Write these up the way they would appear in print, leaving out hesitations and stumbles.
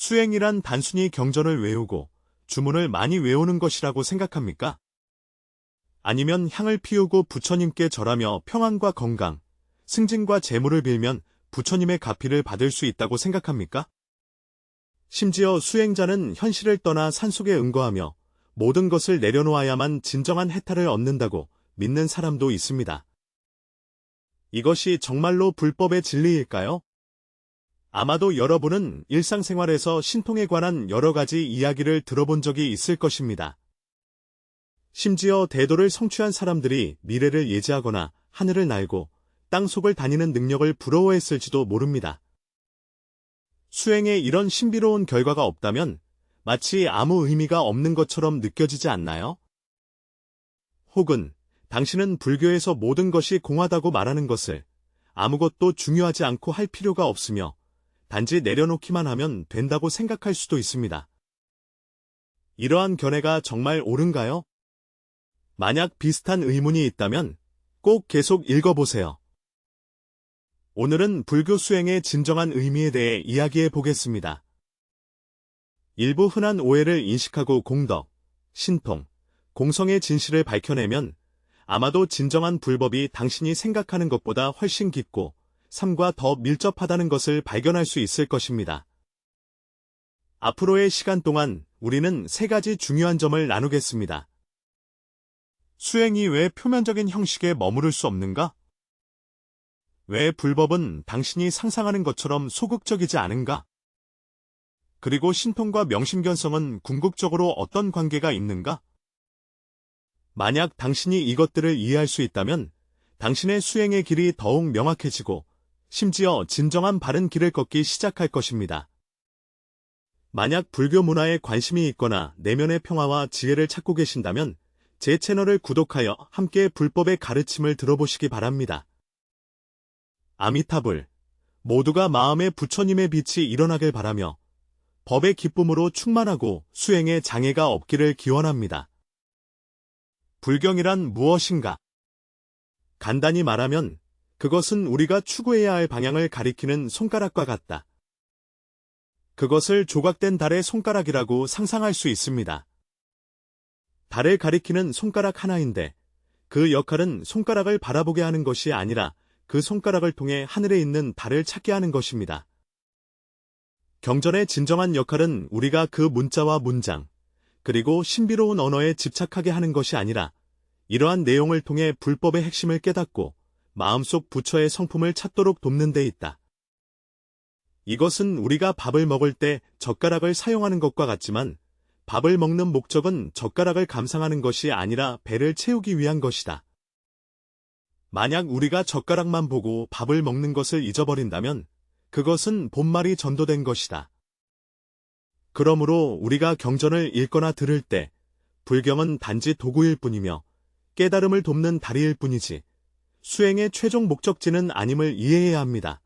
수행이란 단순히 경전을 외우고 주문을 많이 외우는 것이라고 생각합니까? 아니면 향을 피우고 부처님께 절하며 평안과 건강, 승진과 재물을 빌면 부처님의 가피를 받을 수 있다고 생각합니까? 심지어 수행자는 현실을 떠나 산속에 응거하며 모든 것을 내려놓아야만 진정한 해탈을 얻는다고 믿는 사람도 있습니다. 이것이 정말로 불법의 진리일까요? 아마도 여러분은 일상생활에서 신통에 관한 여러 가지 이야기를 들어본 적이 있을 것입니다. 심지어 대도를 성취한 사람들이 미래를 예지하거나 하늘을 날고 땅속을 다니는 능력을 부러워했을지도 모릅니다. 수행에 이런 신비로운 결과가 없다면 마치 아무 의미가 없는 것처럼 느껴지지 않나요? 혹은 당신은 불교에서 모든 것이 공하다고 말하는 것을 아무것도 중요하지 않고 할 필요가 없으며 단지 내려놓기만 하면 된다고 생각할 수도 있습니다. 이러한 견해가 정말 옳은가요? 만약 비슷한 의문이 있다면 꼭 계속 읽어보세요. 오늘은 불교 수행의 진정한 의미에 대해 이야기해 보겠습니다. 일부 흔한 오해를 인식하고 공덕, 신통, 공성의 진실을 밝혀내면 아마도 진정한 불법이 당신이 생각하는 것보다 훨씬 깊고 삶과 더 밀접하다는 것을 발견할 수 있을 것입니다. 앞으로의 시간 동안 우리는 세 가지 중요한 점을 나누겠습니다. 수행이 왜 표면적인 형식에 머무를 수 없는가? 왜 불법은 당신이 상상하는 것처럼 소극적이지 않은가? 그리고 신통과 명심견성은 궁극적으로 어떤 관계가 있는가? 만약 당신이 이것들을 이해할 수 있다면 당신의 수행의 길이 더욱 명확해지고 심지어 진정한 바른 길을 걷기 시작할 것입니다. 만약 불교 문화에 관심이 있거나 내면의 평화와 지혜를 찾고 계신다면 제 채널을 구독하여 함께 불법의 가르침을 들어보시기 바랍니다. 아미타불, 모두가 마음의 부처님의 빛이 일어나길 바라며 법의 기쁨으로 충만하고 수행에 장애가 없기를 기원합니다. 불경이란 무엇인가? 간단히 말하면 그것은 우리가 추구해야 할 방향을 가리키는 손가락과 같다. 그것을 조각된 달의 손가락이라고 상상할 수 있습니다. 달을 가리키는 손가락 하나인데 그 역할은 손가락을 바라보게 하는 것이 아니라 그 손가락을 통해 하늘에 있는 달을 찾게 하는 것입니다. 경전의 진정한 역할은 우리가 그 문자와 문장, 그리고 신비로운 언어에 집착하게 하는 것이 아니라 이러한 내용을 통해 불법의 핵심을 깨닫고 마음속 부처의 성품을 찾도록 돕는 데 있다. 이것은 우리가 밥을 먹을 때 젓가락을 사용하는 것과 같지만 밥을 먹는 목적은 젓가락을 감상하는 것이 아니라 배를 채우기 위한 것이다. 만약 우리가 젓가락만 보고 밥을 먹는 것을 잊어버린다면 그것은 본말이 전도된 것이다. 그러므로 우리가 경전을 읽거나 들을 때 불경은 단지 도구일 뿐이며 깨달음을 돕는 다리일 뿐이지 수행의 최종 목적지는 아님을 이해해야 합니다.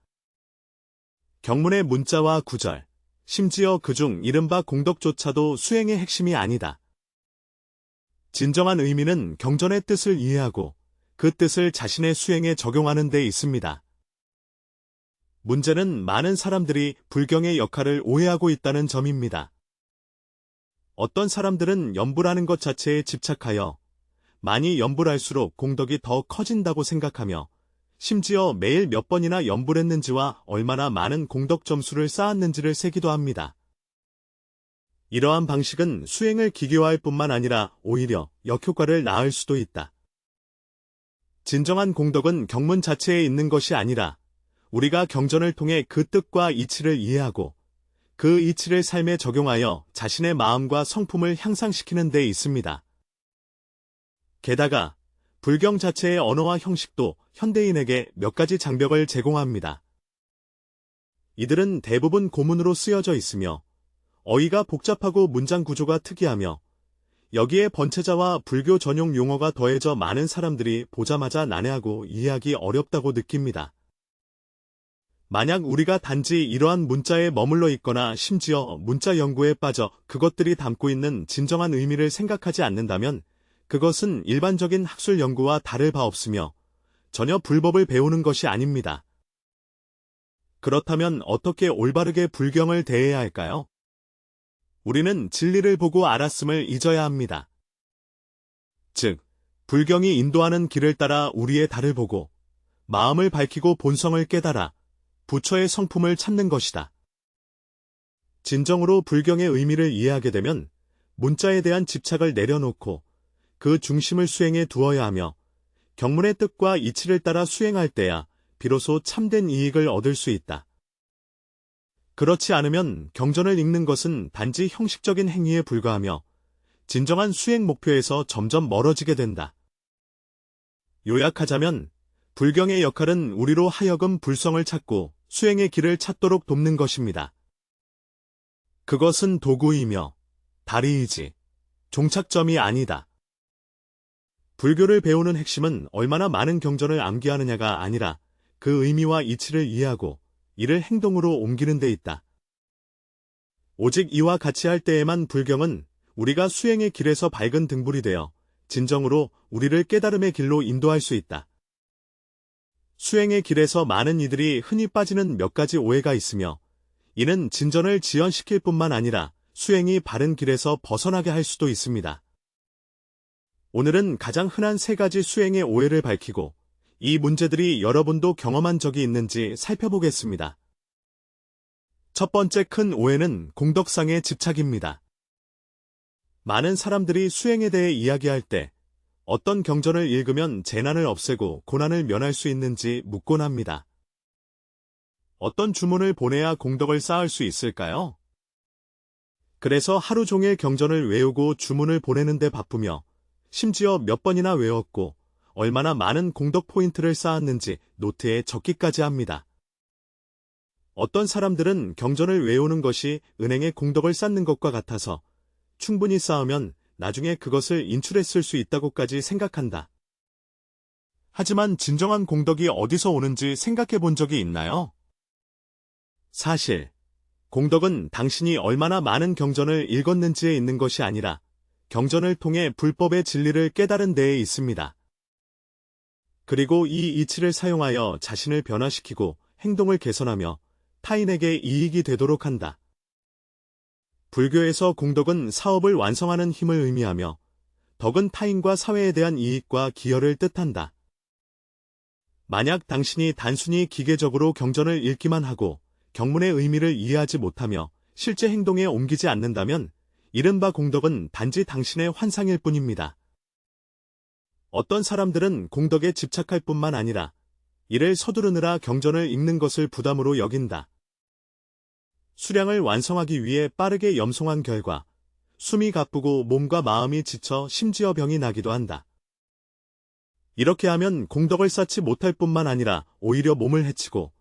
경문의 문자와 구절, 심지어 그중 이른바 공덕조차도 수행의 핵심이 아니다. 진정한 의미는 경전의 뜻을 이해하고 그 뜻을 자신의 수행에 적용하는 데 있습니다. 문제는 많은 사람들이 불경의 역할을 오해하고 있다는 점입니다. 어떤 사람들은 염불하는 것 자체에 집착하여 많이 염불할수록 공덕이 더 커진다고 생각하며 심지어 매일 몇 번이나 염불했는지와 얼마나 많은 공덕 점수를 쌓았는지를 세기도 합니다. 이러한 방식은 수행을 기계화할 뿐만 아니라 오히려 역효과를 낳을 수도 있다. 진정한 공덕은 경문 자체에 있는 것이 아니라 우리가 경전을 통해 그 뜻과 이치를 이해하고 그 이치를 삶에 적용하여 자신의 마음과 성품을 향상시키는 데 있습니다. 게다가 불경 자체의 언어와 형식도 현대인에게 몇 가지 장벽을 제공합니다. 이들은 대부분 고문으로 쓰여져 있으며 어휘가 복잡하고 문장 구조가 특이하며 여기에 번체자와 불교 전용 용어가 더해져 많은 사람들이 보자마자 난해하고 이해하기 어렵다고 느낍니다. 만약 우리가 단지 이러한 문자에 머물러 있거나 심지어 문자 연구에 빠져 그것들이 담고 있는 진정한 의미를 생각하지 않는다면 그것은 일반적인 학술 연구와 다를 바 없으며 전혀 불법을 배우는 것이 아닙니다. 그렇다면 어떻게 올바르게 불경을 대해야 할까요? 우리는 진리를 보고 알았음을 잊어야 합니다. 즉, 불경이 인도하는 길을 따라 우리의 달을 보고 마음을 밝히고 본성을 깨달아 부처의 성품을 찾는 것이다. 진정으로 불경의 의미를 이해하게 되면 문자에 대한 집착을 내려놓고 그 중심을 수행에 두어야 하며 경문의 뜻과 이치를 따라 수행할 때야 비로소 참된 이익을 얻을 수 있다. 그렇지 않으면 경전을 읽는 것은 단지 형식적인 행위에 불과하며 진정한 수행 목표에서 점점 멀어지게 된다. 요약하자면 불경의 역할은 우리로 하여금 불성을 찾고 수행의 길을 찾도록 돕는 것입니다. 그것은 도구이며 다리이지 종착점이 아니다. 불교를 배우는 핵심은 얼마나 많은 경전을 암기하느냐가 아니라 그 의미와 이치를 이해하고 이를 행동으로 옮기는 데 있다. 오직 이와 같이 할 때에만 불경은 우리가 수행의 길에서 밝은 등불이 되어 진정으로 우리를 깨달음의 길로 인도할 수 있다. 수행의 길에서 많은 이들이 흔히 빠지는 몇 가지 오해가 있으며 이는 진전을 지연시킬 뿐만 아니라 수행이 바른 길에서 벗어나게 할 수도 있습니다. 오늘은 가장 흔한 세 가지 수행의 오해를 밝히고 이 문제들이 여러분도 경험한 적이 있는지 살펴보겠습니다. 첫 번째 큰 오해는 공덕상의 집착입니다. 많은 사람들이 수행에 대해 이야기할 때 어떤 경전을 읽으면 재난을 없애고 고난을 면할 수 있는지 묻곤 합니다. 어떤 주문을 보내야 공덕을 쌓을 수 있을까요? 그래서 하루 종일 경전을 외우고 주문을 보내는 데 바쁘며 심지어 몇 번이나 외웠고 얼마나 많은 공덕 포인트를 쌓았는지 노트에 적기까지 합니다. 어떤 사람들은 경전을 외우는 것이 은행에 공덕을 쌓는 것과 같아서 충분히 쌓으면 나중에 그것을 인출했을 수 있다고까지 생각한다. 하지만 진정한 공덕이 어디서 오는지 생각해 본 적이 있나요? 사실, 공덕은 당신이 얼마나 많은 경전을 읽었는지에 있는 것이 아니라 경전을 통해 불법의 진리를 깨달은 데에 있습니다. 그리고 이 이치를 사용하여 자신을 변화시키고 행동을 개선하며 타인에게 이익이 되도록 한다. 불교에서 공덕은 사업을 완성하는 힘을 의미하며 덕은 타인과 사회에 대한 이익과 기여를 뜻한다. 만약 당신이 단순히 기계적으로 경전을 읽기만 하고 경문의 의미를 이해하지 못하며 실제 행동에 옮기지 않는다면 이른바 공덕은 단지 당신의 환상일 뿐입니다. 어떤 사람들은 공덕에 집착할 뿐만 아니라 이를 서두르느라 경전을 읽는 것을 부담으로 여긴다. 수량을 완성하기 위해 빠르게 염송한 결과 숨이 가쁘고 몸과 마음이 지쳐 심지어 병이 나기도 한다. 이렇게 하면 공덕을 쌓지 못할 뿐만 아니라 오히려 몸을 해치고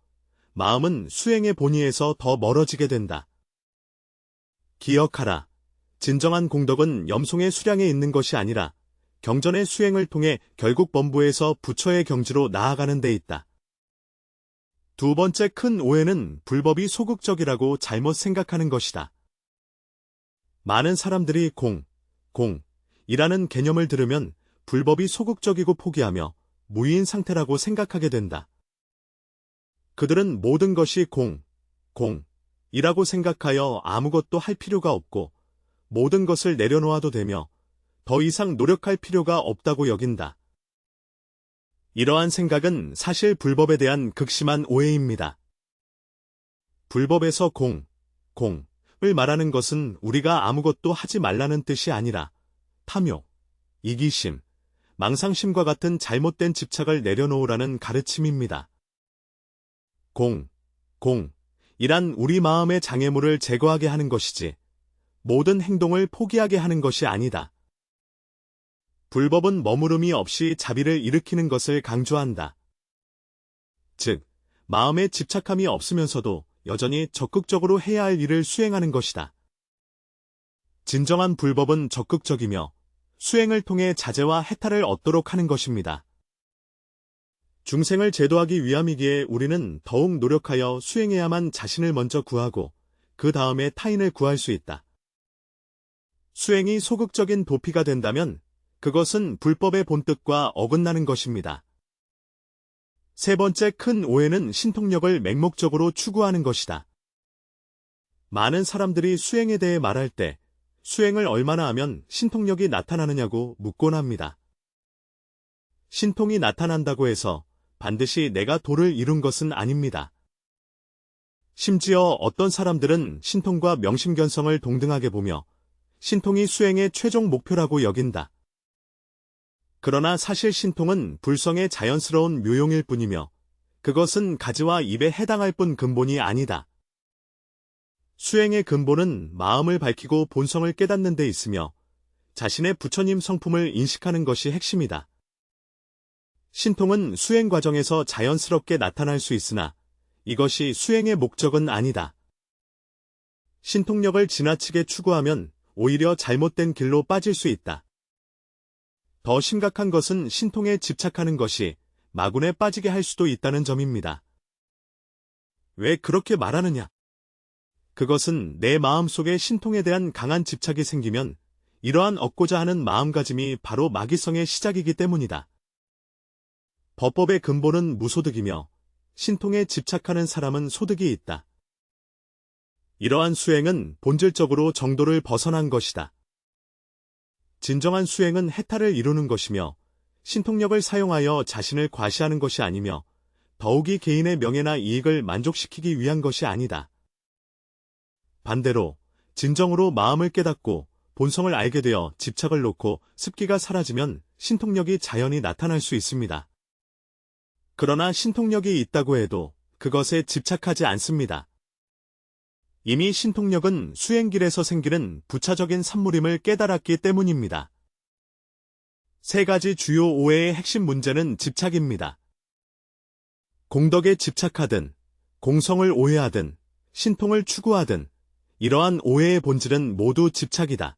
마음은 수행의 본의에서 더 멀어지게 된다. 기억하라. 진정한 공덕은 염송의 수량에 있는 것이 아니라 경전의 수행을 통해 결국 범부에서 부처의 경지로 나아가는 데 있다. 두 번째 큰 오해는 불법이 소극적이라고 잘못 생각하는 것이다. 많은 사람들이 공이라는 개념을 들으면 불법이 소극적이고 포기하며 무의인 상태라고 생각하게 된다. 그들은 모든 것이 공이라고 생각하여 아무것도 할 필요가 없고 모든 것을 내려놓아도 되며 더 이상 노력할 필요가 없다고 여긴다. 이러한 생각은 사실 불법에 대한 극심한 오해입니다. 불법에서 공을 말하는 것은 우리가 아무것도 하지 말라는 뜻이 아니라 탐욕, 이기심, 망상심과 같은 잘못된 집착을 내려놓으라는 가르침입니다. 공이란 우리 마음의 장애물을 제거하게 하는 것이지 모든 행동을 포기하게 하는 것이 아니다. 불법은 머무름이 없이 자비를 일으키는 것을 강조한다. 즉, 마음에 집착함이 없으면서도 여전히 적극적으로 해야 할 일을 수행하는 것이다. 진정한 불법은 적극적이며 수행을 통해 자제와 해탈을 얻도록 하는 것입니다. 중생을 제도하기 위함이기에 우리는 더욱 노력하여 수행해야만 자신을 먼저 구하고 그 다음에 타인을 구할 수 있다. 수행이 소극적인 도피가 된다면 그것은 불법의 본뜻과 어긋나는 것입니다. 세 번째 큰 오해는 신통력을 맹목적으로 추구하는 것이다. 많은 사람들이 수행에 대해 말할 때 수행을 얼마나 하면 신통력이 나타나느냐고 묻곤 합니다. 신통이 나타난다고 해서 반드시 내가 도를 이룬 것은 아닙니다. 심지어 어떤 사람들은 신통과 명심견성을 동등하게 보며 신통이 수행의 최종 목표라고 여긴다. 그러나 사실 신통은 불성의 자연스러운 묘용일 뿐이며 그것은 가지와 입에 해당할 뿐 근본이 아니다. 수행의 근본은 마음을 밝히고 본성을 깨닫는 데 있으며 자신의 부처님 성품을 인식하는 것이 핵심이다. 신통은 수행 과정에서 자연스럽게 나타날 수 있으나 이것이 수행의 목적은 아니다. 신통력을 지나치게 추구하면 오히려 잘못된 길로 빠질 수 있다. 더 심각한 것은 신통에 집착하는 것이 마군에 빠지게 할 수도 있다는 점입니다. 왜 그렇게 말하느냐? 그것은 내 마음속에 신통에 대한 강한 집착이 생기면 이러한 얻고자 하는 마음가짐이 바로 마귀성의 시작이기 때문이다. 법법의 근본은 무소득이며 신통에 집착하는 사람은 소득이 있다. 이러한 수행은 본질적으로 정도를 벗어난 것이다. 진정한 수행은 해탈을 이루는 것이며 신통력을 사용하여 자신을 과시하는 것이 아니며 더욱이 개인의 명예나 이익을 만족시키기 위한 것이 아니다. 반대로 진정으로 마음을 깨닫고 본성을 알게 되어 집착을 놓고 습기가 사라지면 신통력이 자연히 나타날 수 있습니다. 그러나 신통력이 있다고 해도 그것에 집착하지 않습니다. 이미 신통력은 수행길에서 생기는 부차적인 산물임을 깨달았기 때문입니다. 세 가지 주요 오해의 핵심 문제는 집착입니다. 공덕에 집착하든, 공성을 오해하든, 신통을 추구하든, 이러한 오해의 본질은 모두 집착이다.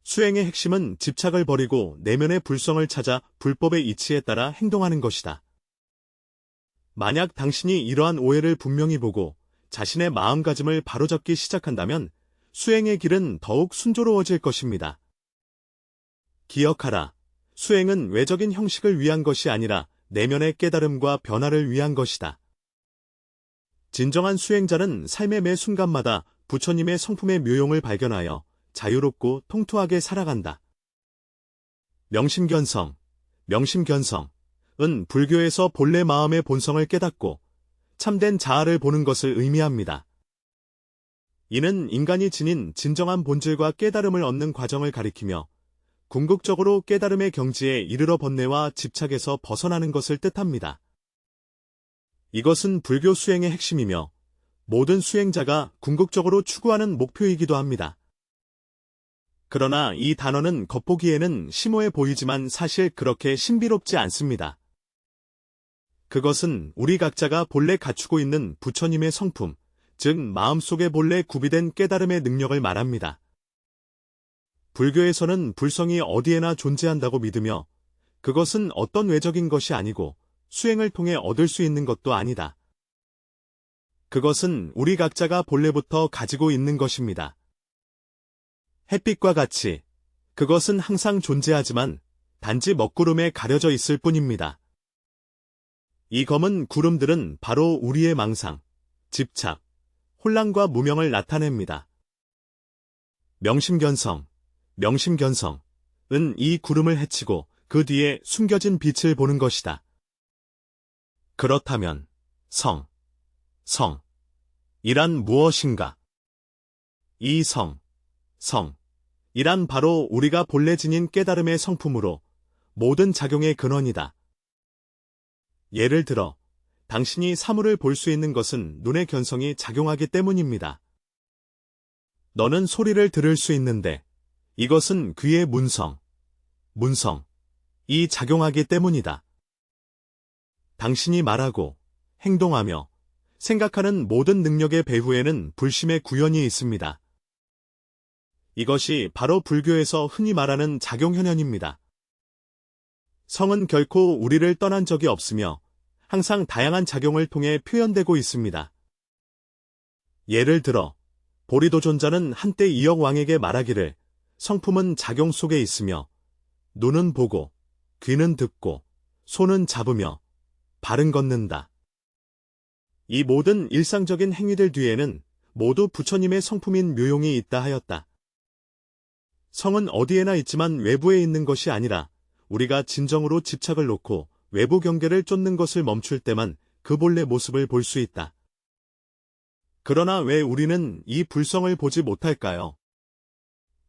수행의 핵심은 집착을 버리고 내면의 불성을 찾아 불법의 이치에 따라 행동하는 것이다. 만약 당신이 이러한 오해를 분명히 보고 자신의 마음가짐을 바로잡기 시작한다면 수행의 길은 더욱 순조로워질 것입니다. 기억하라. 수행은 외적인 형식을 위한 것이 아니라 내면의 깨달음과 변화를 위한 것이다. 진정한 수행자는 삶의 매 순간마다 부처님의 성품의 묘용을 발견하여 자유롭고 통투하게 살아간다. 명심견성, 명심견성은 불교에서 본래 마음의 본성을 깨닫고 참된 자아를 보는 것을 의미합니다. 이는 인간이 지닌 진정한 본질과 깨달음을 얻는 과정을 가리키며 궁극적으로 깨달음의 경지에 이르러 번뇌와 집착에서 벗어나는 것을 뜻합니다. 이것은 불교 수행의 핵심이며 모든 수행자가 궁극적으로 추구하는 목표이기도 합니다. 그러나 이 단어는 겉보기에는 심오해 보이지만 사실 그렇게 신비롭지 않습니다. 그것은 우리 각자가 본래 갖추고 있는 부처님의 성품, 즉 마음속에 본래 구비된 깨달음의 능력을 말합니다. 불교에서는 불성이 어디에나 존재한다고 믿으며 그것은 어떤 외적인 것이 아니고 수행을 통해 얻을 수 있는 것도 아니다. 그것은 우리 각자가 본래부터 가지고 있는 것입니다. 햇빛과 같이 그것은 항상 존재하지만 단지 먹구름에 가려져 있을 뿐입니다. 이 검은 구름들은 바로 우리의 망상, 집착, 혼란과 무명을 나타냅니다. 명심견성, 명심견성은 이 구름을 헤치고 그 뒤에 숨겨진 빛을 보는 것이다. 그렇다면 성이란 무엇인가? 이 성이란 바로 우리가 본래 지닌 깨달음의 성품으로 모든 작용의 근원이다. 예를 들어 당신이 사물을 볼 수 있는 것은 눈의 견성이 작용하기 때문입니다. 너는 소리를 들을 수 있는데 이것은 귀의 문성이 작용하기 때문이다. 당신이 말하고 행동하며 생각하는 모든 능력의 배후에는 불심의 구현이 있습니다. 이것이 바로 불교에서 흔히 말하는 작용현현입니다. 성은 결코 우리를 떠난 적이 없으며 항상 다양한 작용을 통해 표현되고 있습니다. 예를 들어 보리도존자는 한때 이역 왕에게 말하기를 성품은 작용 속에 있으며 눈은 보고 귀는 듣고 손은 잡으며 발은 걷는다. 이 모든 일상적인 행위들 뒤에는 모두 부처님의 성품인 묘용이 있다 하였다. 성은 어디에나 있지만 외부에 있는 것이 아니라 우리가 진정으로 집착을 놓고 외부 경계를 쫓는 것을 멈출 때만 그 본래 모습을 볼 수 있다. 그러나 왜 우리는 이 불성을 보지 못할까요?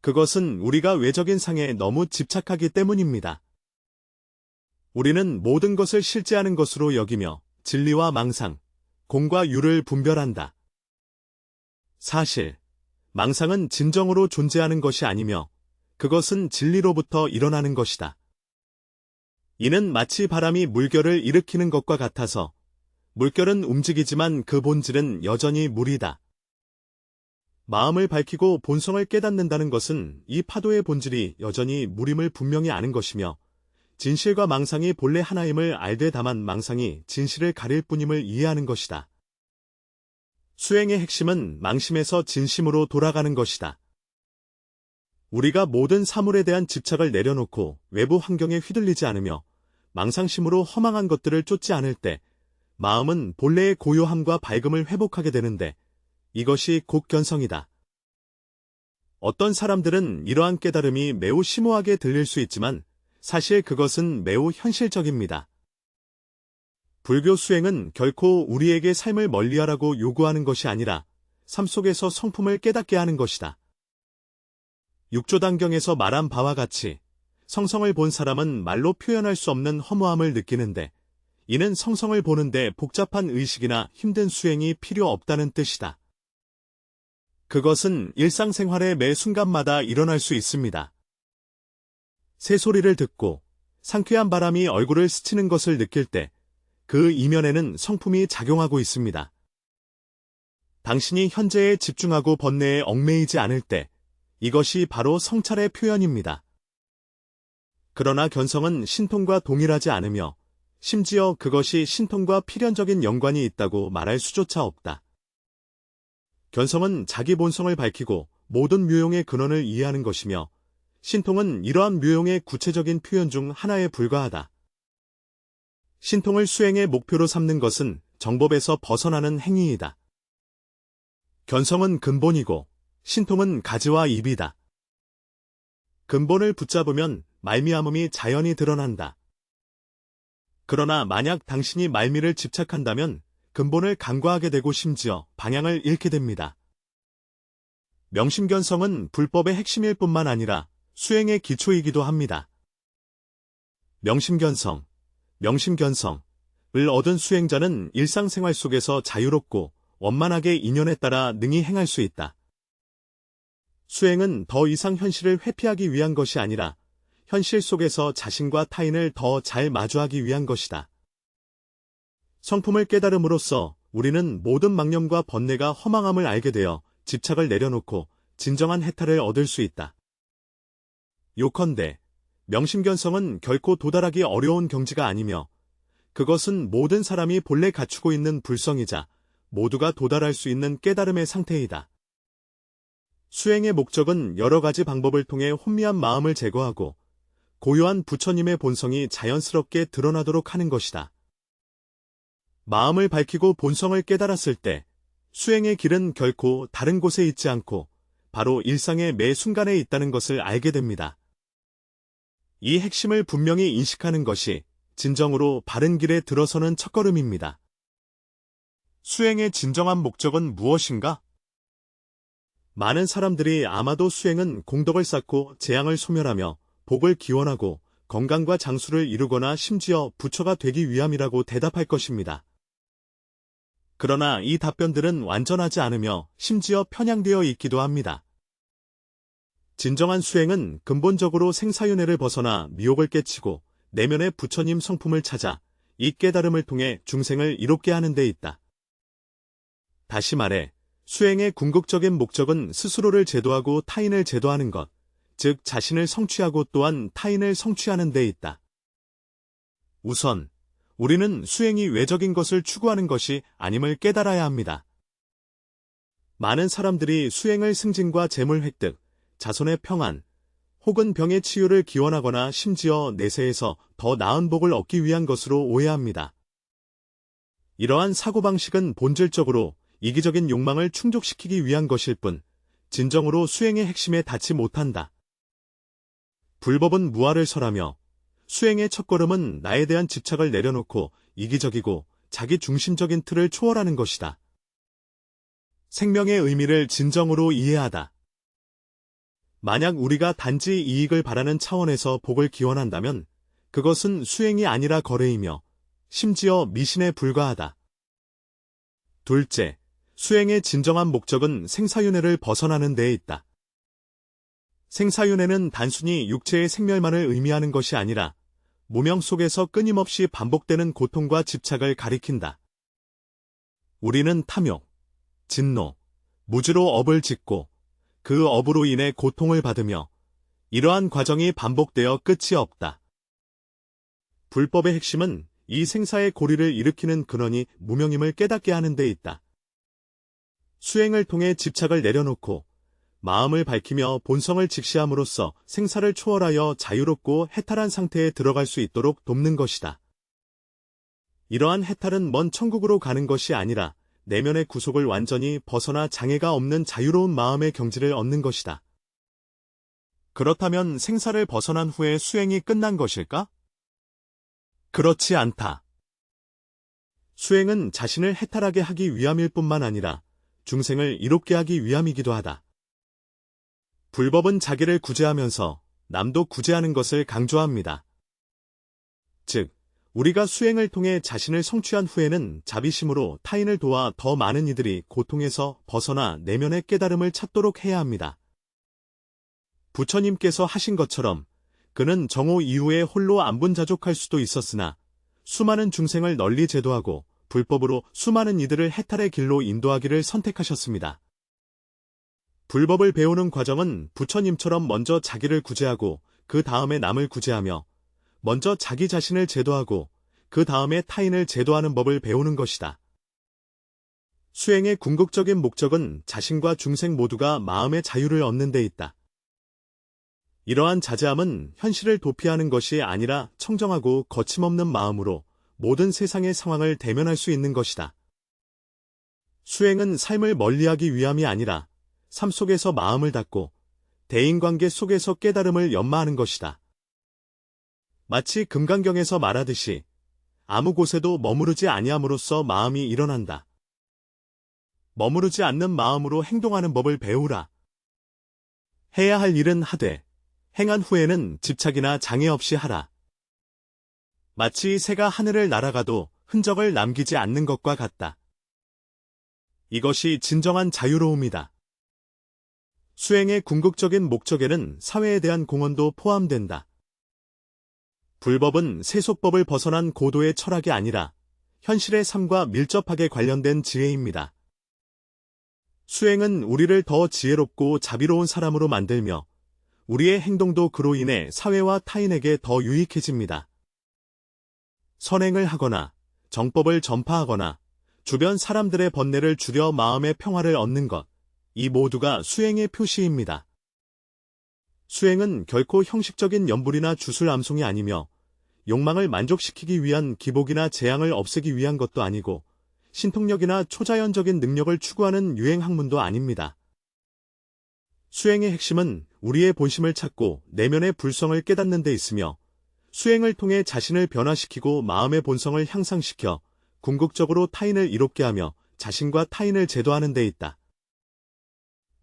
그것은 우리가 외적인 상에 너무 집착하기 때문입니다. 우리는 모든 것을 실제하는 것으로 여기며 진리와 망상, 공과 유를 분별한다. 사실, 망상은 진정으로 존재하는 것이 아니며 그것은 진리로부터 일어나는 것이다. 이는 마치 바람이 물결을 일으키는 것과 같아서 물결은 움직이지만 그 본질은 여전히 물이다. 마음을 밝히고 본성을 깨닫는다는 것은 이 파도의 본질이 여전히 물임을 분명히 아는 것이며 진실과 망상이 본래 하나임을 알되 다만 망상이 진실을 가릴 뿐임을 이해하는 것이다. 수행의 핵심은 망심에서 진심으로 돌아가는 것이다. 우리가 모든 사물에 대한 집착을 내려놓고 외부 환경에 휘둘리지 않으며 망상심으로 허망한 것들을 쫓지 않을 때 마음은 본래의 고요함과 밝음을 회복하게 되는데 이것이 곧 견성이다. 어떤 사람들은 이러한 깨달음이 매우 심오하게 들릴 수 있지만 사실 그것은 매우 현실적입니다. 불교 수행은 결코 우리에게 삶을 멀리하라고 요구하는 것이 아니라 삶 속에서 성품을 깨닫게 하는 것이다. 육조단경에서 말한 바와 같이 성성을 본 사람은 말로 표현할 수 없는 허무함을 느끼는데 이는 성성을 보는데 복잡한 의식이나 힘든 수행이 필요 없다는 뜻이다. 그것은 일상생활의 매 순간마다 일어날 수 있습니다. 새소리를 듣고 상쾌한 바람이 얼굴을 스치는 것을 느낄 때 그 이면에는 성품이 작용하고 있습니다. 당신이 현재에 집중하고 번뇌에 얽매이지 않을 때 이것이 바로 성찰의 표현입니다. 그러나 견성은 신통과 동일하지 않으며 심지어 그것이 신통과 필연적인 연관이 있다고 말할 수조차 없다. 견성은 자기 본성을 밝히고 모든 묘용의 근원을 이해하는 것이며 신통은 이러한 묘용의 구체적인 표현 중 하나에 불과하다. 신통을 수행의 목표로 삼는 것은 정법에서 벗어나는 행위이다. 견성은 근본이고 신통은 가지와 잎이다. 근본을 붙잡으면 말미암음이 자연히 드러난다. 그러나 만약 당신이 말미를 집착한다면 근본을 간과하게 되고 심지어 방향을 잃게 됩니다. 명심견성은 불법의 핵심일 뿐만 아니라 수행의 기초이기도 합니다. 명심견성을 얻은 수행자는 일상생활 속에서 자유롭고 원만하게 인연에 따라 능히 행할 수 있다. 수행은 더 이상 현실을 회피하기 위한 것이 아니라 현실 속에서 자신과 타인을 더 잘 마주하기 위한 것이다. 성품을 깨달음으로써 우리는 모든 망념과 번뇌가 허망함을 알게 되어 집착을 내려놓고 진정한 해탈을 얻을 수 있다. 요컨대 명심견성은 결코 도달하기 어려운 경지가 아니며 그것은 모든 사람이 본래 갖추고 있는 불성이자 모두가 도달할 수 있는 깨달음의 상태이다. 수행의 목적은 여러 가지 방법을 통해 혼미한 마음을 제거하고 고요한 부처님의 본성이 자연스럽게 드러나도록 하는 것이다. 마음을 밝히고 본성을 깨달았을 때 수행의 길은 결코 다른 곳에 있지 않고 바로 일상의 매 순간에 있다는 것을 알게 됩니다. 이 핵심을 분명히 인식하는 것이 진정으로 바른 길에 들어서는 첫걸음입니다. 수행의 진정한 목적은 무엇인가? 많은 사람들이 아마도 수행은 공덕을 쌓고 재앙을 소멸하며 복을 기원하고 건강과 장수를 이루거나 심지어 부처가 되기 위함이라고 대답할 것입니다. 그러나 이 답변들은 완전하지 않으며 심지어 편향되어 있기도 합니다. 진정한 수행은 근본적으로 생사윤회를 벗어나 미혹을 깨치고 내면의 부처님 성품을 찾아 이 깨달음을 통해 중생을 이롭게 하는 데 있다. 다시 말해 수행의 궁극적인 목적은 스스로를 제도하고 타인을 제도하는 것, 즉 자신을 성취하고 또한 타인을 성취하는 데 있다. 우선 우리는 수행이 외적인 것을 추구하는 것이 아님을 깨달아야 합니다. 많은 사람들이 수행을 승진과 재물 획득, 자손의 평안, 혹은 병의 치유를 기원하거나 심지어 내세에서 더 나은 복을 얻기 위한 것으로 오해합니다. 이러한 사고방식은 본질적으로 이기적인 욕망을 충족시키기 위한 것일 뿐, 진정으로 수행의 핵심에 닿지 못한다. 불법은 무아를 설하며 수행의 첫걸음은 나에 대한 집착을 내려놓고 이기적이고 자기 중심적인 틀을 초월하는 것이다. 생명의 의미를 진정으로 이해하다. 만약 우리가 단지 이익을 바라는 차원에서 복을 기원한다면 그것은 수행이 아니라 거래이며 심지어 미신에 불과하다. 둘째, 수행의 진정한 목적은 생사윤회를 벗어나는 데에 있다. 생사윤회는 단순히 육체의 생멸만을 의미하는 것이 아니라 무명 속에서 끊임없이 반복되는 고통과 집착을 가리킨다. 우리는 탐욕, 진노, 무지로 업을 짓고 그 업으로 인해 고통을 받으며 이러한 과정이 반복되어 끝이 없다. 불법의 핵심은 이 생사의 고리를 일으키는 근원이 무명임을 깨닫게 하는 데 있다. 수행을 통해 집착을 내려놓고 마음을 밝히며 본성을 직시함으로써 생사를 초월하여 자유롭고 해탈한 상태에 들어갈 수 있도록 돕는 것이다. 이러한 해탈은 먼 천국으로 가는 것이 아니라 내면의 구속을 완전히 벗어나 장애가 없는 자유로운 마음의 경지를 얻는 것이다. 그렇다면 생사를 벗어난 후에 수행이 끝난 것일까? 그렇지 않다. 수행은 자신을 해탈하게 하기 위함일 뿐만 아니라 중생을 이롭게 하기 위함이기도 하다. 불법은 자기를 구제하면서 남도 구제하는 것을 강조합니다. 즉, 우리가 수행을 통해 자신을 성취한 후에는 자비심으로 타인을 도와 더 많은 이들이 고통에서 벗어나 내면의 깨달음을 찾도록 해야 합니다. 부처님께서 하신 것처럼 그는 정오 이후에 홀로 안분자족할 수도 있었으나 수많은 중생을 널리 제도하고 불법으로 수많은 이들을 해탈의 길로 인도하기를 선택하셨습니다. 불법을 배우는 과정은 부처님처럼 먼저 자기를 구제하고 그 다음에 남을 구제하며 먼저 자기 자신을 제도하고 그 다음에 타인을 제도하는 법을 배우는 것이다. 수행의 궁극적인 목적은 자신과 중생 모두가 마음의 자유를 얻는 데 있다. 이러한 자제함은 현실을 도피하는 것이 아니라 청정하고 거침없는 마음으로 모든 세상의 상황을 대면할 수 있는 것이다. 수행은 삶을 멀리하기 위함이 아니라 삶 속에서 마음을 닫고 대인관계 속에서 깨달음을 연마하는 것이다. 마치 금강경에서 말하듯이 아무 곳에도 머무르지 아니함으로써 마음이 일어난다. 머무르지 않는 마음으로 행동하는 법을 배우라. 해야 할 일은 하되 행한 후에는 집착이나 장애 없이 하라. 마치 새가 하늘을 날아가도 흔적을 남기지 않는 것과 같다. 이것이 진정한 자유로움이다. 수행의 궁극적인 목적에는 사회에 대한 공헌도 포함된다. 불법은 세속법을 벗어난 고도의 철학이 아니라 현실의 삶과 밀접하게 관련된 지혜입니다. 수행은 우리를 더 지혜롭고 자비로운 사람으로 만들며 우리의 행동도 그로 인해 사회와 타인에게 더 유익해집니다. 선행을 하거나 정법을 전파하거나 주변 사람들의 번뇌를 줄여 마음의 평화를 얻는 것, 이 모두가 수행의 표시입니다. 수행은 결코 형식적인 염불이나 주술암송이 아니며 욕망을 만족시키기 위한 기복이나 재앙을 없애기 위한 것도 아니고 신통력이나 초자연적인 능력을 추구하는 유행학문도 아닙니다. 수행의 핵심은 우리의 본심을 찾고 내면의 불성을 깨닫는 데 있으며 수행을 통해 자신을 변화시키고 마음의 본성을 향상시켜 궁극적으로 타인을 이롭게 하며 자신과 타인을 제도하는 데 있다.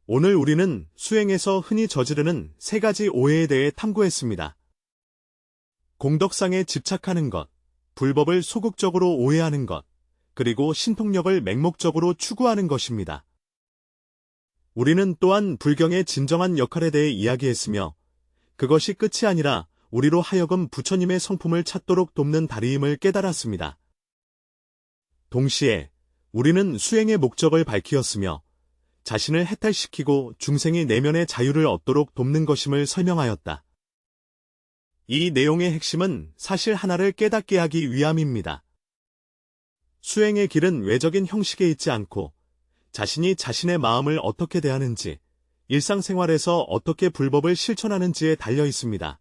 오늘 우리는 수행에서 흔히 저지르는 세 가지 오해에 대해 탐구했습니다. 공덕상에 집착하는 것, 불법을 소극적으로 오해하는 것, 그리고 신통력을 맹목적으로 추구하는 것입니다. 우리는 또한 불경의 진정한 역할에 대해 이야기했으며 그것이 끝이 아니라 우리로 하여금 부처님의 성품을 찾도록 돕는 다리임을 깨달았습니다. 동시에 우리는 수행의 목적을 밝히었으며 자신을 해탈시키고 중생이 내면의 자유를 얻도록 돕는 것임을 설명하였다. 이 내용의 핵심은 사실 하나를 깨닫게 하기 위함입니다. 수행의 길은 외적인 형식에 있지 않고 자신이 자신의 마음을 어떻게 대하는지, 일상생활에서 어떻게 불법을 실천하는지에 달려 있습니다.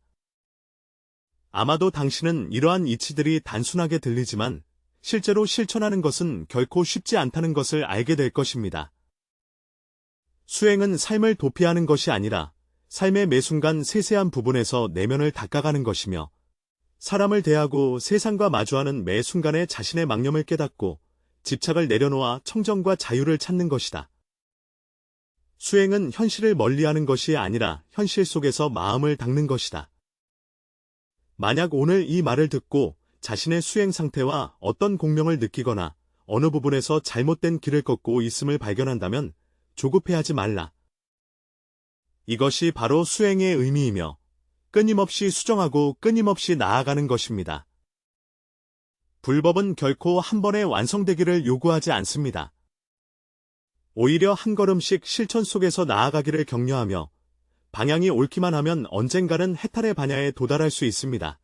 아마도 당신은 이러한 이치들이 단순하게 들리지만 실제로 실천하는 것은 결코 쉽지 않다는 것을 알게 될 것입니다. 수행은 삶을 도피하는 것이 아니라 삶의 매 순간 세세한 부분에서 내면을 닦아가는 것이며 사람을 대하고 세상과 마주하는 매 순간에 자신의 망념을 깨닫고 집착을 내려놓아 청정과 자유를 찾는 것이다. 수행은 현실을 멀리하는 것이 아니라 현실 속에서 마음을 닦는 것이다. 만약 오늘 이 말을 듣고 자신의 수행 상태와 어떤 공명을 느끼거나 어느 부분에서 잘못된 길을 걷고 있음을 발견한다면 조급해하지 말라. 이것이 바로 수행의 의미이며 끊임없이 수정하고 끊임없이 나아가는 것입니다. 불법은 결코 한 번에 완성되기를 요구하지 않습니다. 오히려 한 걸음씩 실천 속에서 나아가기를 격려하며 방향이 옳기만 하면 언젠가는 해탈의 반야에 도달할 수 있습니다.